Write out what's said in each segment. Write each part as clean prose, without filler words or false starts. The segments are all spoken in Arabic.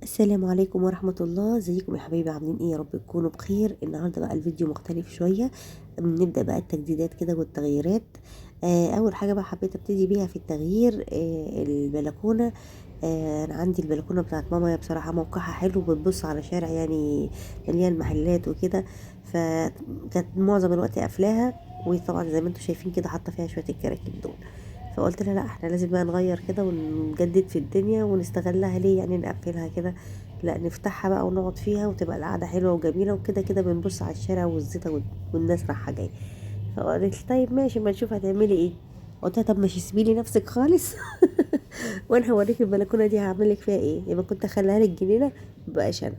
السلام عليكم ورحمة الله. ازيكم يا حبايبي؟ عاملين ايه؟ يا رب تكونوا بخير. النهاردة بقى الفيديو مختلف شوية. نبدأ بقى التجديدات كده والتغييرات. اول حاجة بقى حبيت ابتدي بيها في التغيير البلكونة. انا عندي البلكونة بتاعت ماما، هي بصراحة موقعها حلو، بتبص على شارع يعني مليان محلات وكده، فكانت معظم الوقت قافلاها. وطبعا زي ما انتم شايفين كده حاطة فيها شوية الكراكيب دول. فقلت لها لا، احنا لازم بقى نغير كده ونجدد في الدنيا ونستغلها. ليه يعني نقفلها كده؟ لا، نفتحها بقى ونقعد فيها وتبقى القعدة حلوة وجميلة، وكده كده بنبص على الشارع والزيطة والناس رايحة جاية. فقالت لي طيب ماشي، ما نشوف هتعملي ايه. قلت لها طب ماشي، سيبيلي نفسك خالص وانا هوريك البلكونة دي هعمل لك فيها ايه. يبقى كنت اخليها لك جنينة، مبقاش انا.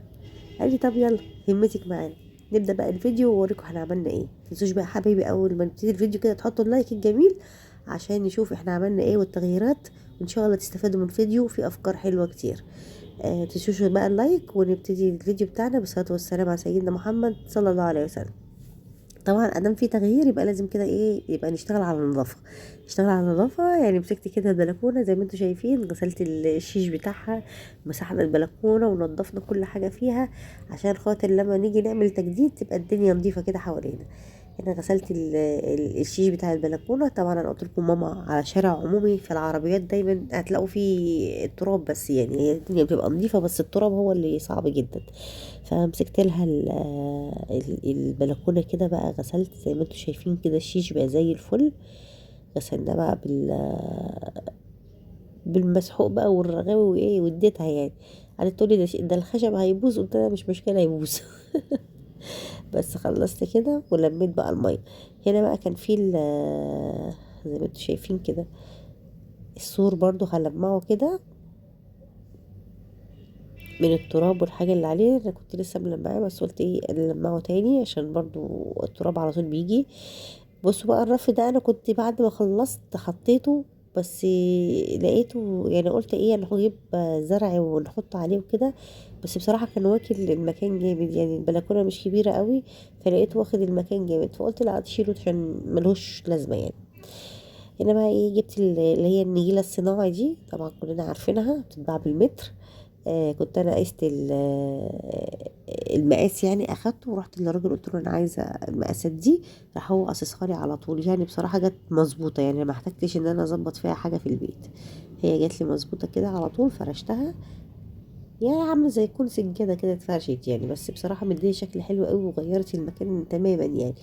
قال لي طب يلا، همتك معانا. نبدأ بقى الفيديو واوريكم احنا عملنا ايه. متنسوش بقى حبايبي اول ما نبتدي الفيديو كده تحطوا اللايك الجميل عشان نشوف احنا عملنا ايه والتغييرات، وان شاء الله تستفادوا من الفيديو، في افكار حلوة كتير. تنسوش بقى اللايك، ونبتدي الفيديو بتاعنا بالصلاة والسلام على سيدنا محمد صلى الله عليه وسلم. طبعا ادام في تغيير يبقى لازم كده ايه، يبقى نشتغل على النظافه. نشتغل على النظافه يعني مسكت كده البلكونه زي ما انتم شايفين، غسلت الشيش بتاعها، مسحنا البلكونه ونضفنا كل حاجه فيها عشان خاطر لما نيجي نعمل تجديد تبقى الدنيا نظيفه كده حوالينا. هنا غسلت الشيش بتاع البلكونه. طبعا انا قلت لكم ماما على شارع عمومي، في العربيات دايما هتلاقوا فيه التراب، بس يعني هي الدنيا بتبقى نظيفه بس التراب هو اللي صعب جدا. فمسكت لها البلكونه كده بقى، غسلت زي ما انتم شايفين كده الشيش بقى زي الفل. غسلناه بقى بالمسحوق بقى والرغاوي وايه، واديتها يعني. قعدت تقولي ده الخشب هيبوظ، قلت لها مش مشكله يبوظ بس خلصت كده ولميت بقى الميه. هنا بقى كان في زي ما انتم شايفين كده السور برضو هلمعه كده من التراب والحاجة اللي عليه. انا كنت لسه ملمعاه بس قلت ايه نلمعه تاني عشان برضو التراب على طول بيجي. بصوا بقى الرف ده انا كنت بعد ما خلصت حطيته، بس لقيته يعني قلت ايه انا هجيب زرع ونحط عليه وكده. بس بصراحة كان واكل المكان جامد، يعني البلكونة مش كبيرة قوي، فلقيته واخد المكان جامد، فقلت لا تشيله عشان ملهوش لازمة يعني. هنا بقى ايه، جبت اللي هي النجيلة الصناعي دي، طبعا كلنا عارفينها بتتباع بالمتر. كنت انا قست المقاس يعني، اخدته ورحت للراجل قلت له انا عايزه المقاسات دي. راح هو قصصها لي على طول، يعني بصراحه جت مظبوطه، يعني ما احتجتش ان انا اظبط فيها حاجه في البيت. هي جت لي مظبوطه كده على طول، فرشتها. يعني عامله زي يكون سجاده كده اتفرشت يعني، بس بصراحه مديه شكل حلو قوي وغيرت المكان تماما يعني.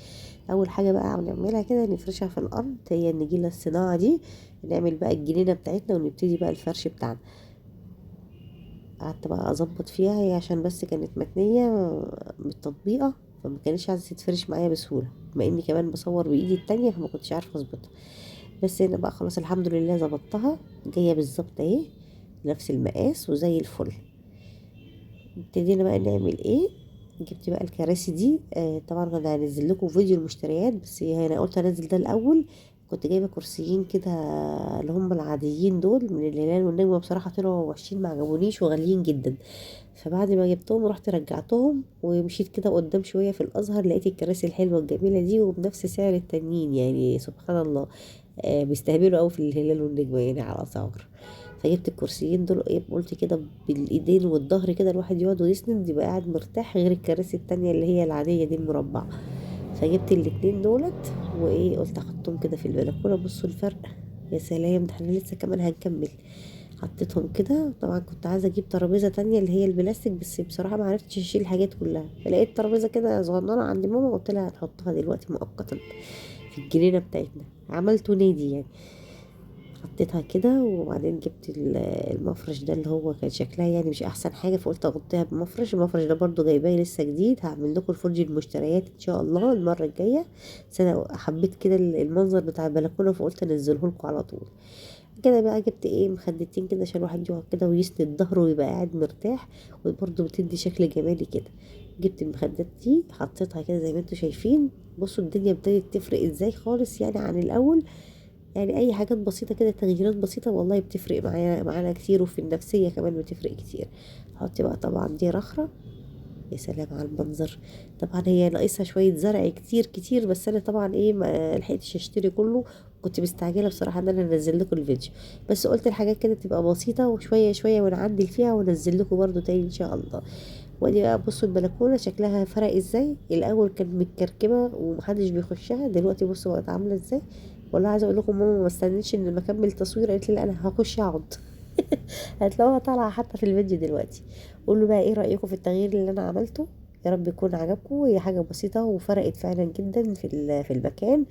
اول حاجه بقى نعملها كده نفرشها في الارض، هي النجيله الصناعه دي. نعمل بقى الجنينه بتاعتنا ونبتدي بقى الفرش بتاعنا. قعدت بقى اظبط فيها هي عشان بس كانت متنيه بالتطبيقه، فما كانش عايزه تتفرش معايا بسهوله، بما اني كمان بصور بايدي التانية فما كنتش عارفه اظبطها. بس هنا بقى خلاص الحمد لله ظبطتها، جايه بالظبط اهي، نفس المقاس وزي الفل. ابتدينا بقى نعمل ايه. جبت بقى الكراسي دي. طبعا انا هنزل لكم فيديو المشتريات، بس انا قلت انزل ده الاول. كنت جايبه كرسيين كده اللي هم العاديين دول من الهلال والنجمه، بصراحه طلعوا وحشين ما عجبونيش وغاليين جدا. فبعد ما جبتهم رحت رجعتهم ومشيت كده قدام شويه في الازهر، لقيت الكراسي الحلوه الجميله دي وبنفس سعر التانيين، يعني سبحان الله. بيستهبلوا قوي في الهلال والنجمه يعني على اسعار. فجبت الكرسيين دول، ايه قلت كده بالايدين والظهر كده الواحد يقعد ويسند يبقى قاعد مرتاح، غير الكراسي التانية اللي هي العادية دي المربعة. فجبت الاتنين دولت، وايه قلت احطهم كده في البلكونة. بصوا الفرق، يا سلام، ده احنا لسه كمان هنكمل. حطيتهم كده. طبعا كنت عايزه اجيب ترابيزه تانية اللي هي البلاستيك، بس بصراحه ما عرفتش اشيل الحاجات كلها، فلقيت ترابيزه كده صغننه عند ماما، قلت لها هنحطها دلوقتي مؤقتا في الجنينه بتاعتنا. عملته نادي يعني. حطيتها كده وبعدين جبت المفرش ده اللي هو كان شكلها يعني مش احسن حاجه، فقلت اغطيها بمفرش. المفرش ده برضو جايباه لسه جديد، هعمل لكم الفرج المشتريات ان شاء الله المره الجايه. بس انا حبيت كده المنظر بتاع البلكونه، فقلت انزله لكم على طول. كده بقى جبت ايه مخدتين كده عشان الواحد يقعد كده ويسند ظهره ويبقى قاعد مرتاح، وبرضه بتدي شكل جمالي كده. جبت المخدات دي حطيتها كده زي ما انتوا شايفين. بصوا الدنيا ابتدت تفرق ازاي خالص يعني عن الاول. يعني اي حاجات بسيطه كده، تغييرات بسيطه والله بتفرق معانا كتير، وفي النفسيه كمان بتفرق كتير. حطي بقى طبعا دي رخرة، يا سلام على المنظر. طبعا هي ناقصها شويه زرع كتير كتير، بس انا طبعا ايه ما لحقتش اشتري كله، كنت مستعجله بصراحه ان انا انزل لكم الفيديو، بس قلت الحاجات كده تبقى بسيطه وشويه شويه ونعدل فيها وانزل لكم برضو تاني ان شاء الله. وادي بقى بصوا البلكونه شكلها فرق ازاي، الاول كانت متكركبه ومحدش بيخشها، دلوقتي بصوا بقت عامله ازاي. والله عايزه اقول لكم ماما ما استنتش ان ما اكمل تصوير، قالت لي لا انا هخش اقعد. هتلاقوها طالعه حتى في الفيديو دلوقتي. قولوا بقى ايه رايكم في التغيير اللي انا عملته، يا رب يكون عجبكم، هي حاجه بسيطه وفرقت فعلا جدا في المكان،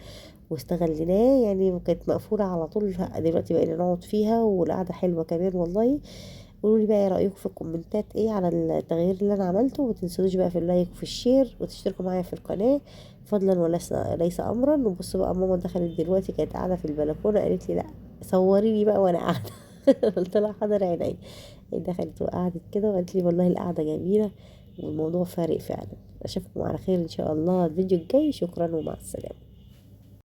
واستغليناه يعني، كانت مقفوله على طول، دلوقتي بقينا نقعد فيها والقعده حلوه كمان والله. قولوا لي بقى ايه رايكم في الكومنتات ايه على التغيير اللي انا عملته، وما تنسونيش بقى في اللايك وفي الشير وتشتركوا معايا في القناه فضلا وليس امرا. وبصوا بقى ماما دخلت دلوقتي، كانت قاعده في البلكونه قالت لي لا صوريني بقى وانا قاعده. قلت لها حاضر عيني. دخلت وقعدت كده وقالت لي والله القعده جميله والموضوع فارق فعلا. اشوفكم على خير ان شاء الله الفيديو الجاي، شكرا ومع السلامه.